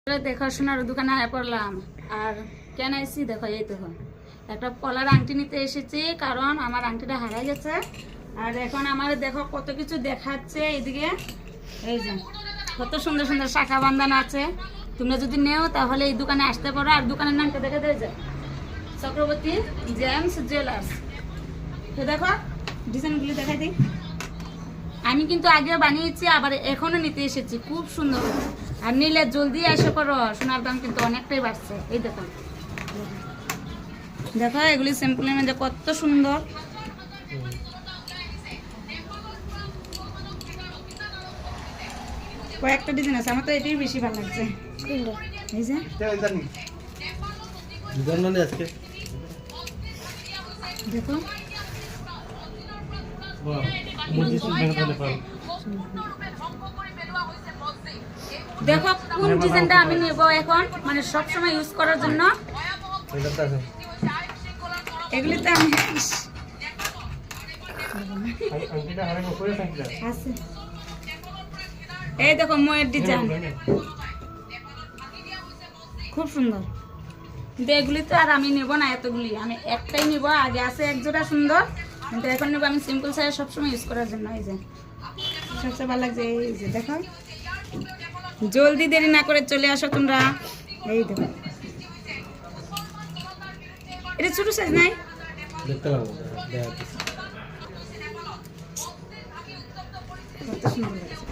देखो सोनार দোকানে আয়া পড়লাম আর কেন আইছি দেখো এই দেখো একটা পলার আংটি নিতে এসেছি কারণ আমার আংটিটা হারাই গেছে আর এখন আমার দেখো কত কিছু দেখাচ্ছে এইদিকে এই যে কত সুন্দর সুন্দর শাখা বাঁধান আছে তোমরা যদি নেও তাহলে এই দোকানে আসতে পারো আর দোকানের নামটা দেখে দিয়ে যায় চক্রবর্তী জেমস জুয়েলার্স তো দেখো ডিজাইনগুলি দেখাই দিই আমি কিন্তু আগে বানিয়েছি আবার এখনো নিতে এসেছি খুব সুন্দর আর নিলে জলদি এসে পড়ো সোনার দাম কিন্তু অনেকটাই বাড়ছে এই দেখো দেখো এগুলি স্যাম্পলের মধ্যে কত সুন্দর কয়েকটা ডিজাইন আছে আমার তো এটাই বেশি ভালো লাগছে এই যে দেখো দেখো কোন ডিজাইনটা আমি নেব এখন মানে সব সময় ইউজ করার জন্য এগুলি তো আমি এই দেখো ময়ের ডিজাইন খুব সুন্দর কিন্তু এগুলি তো আর আমি নেব না এতগুলি আমি একটাই নিব আগে আছে এক জোড়া সুন্দর কিন্তু এখন নেব আমি সিম্পল সাইজ সবসময় ইউজ করার জন্য এই যে সবচেয়ে ভালো লাগছে এই যে দেখো জলদি দেরি না করে চলে আসো তোমরা এই দেখো এটা ছোট সাইজ নাই দেখতে লাগবে কত সুন্দর লাগছে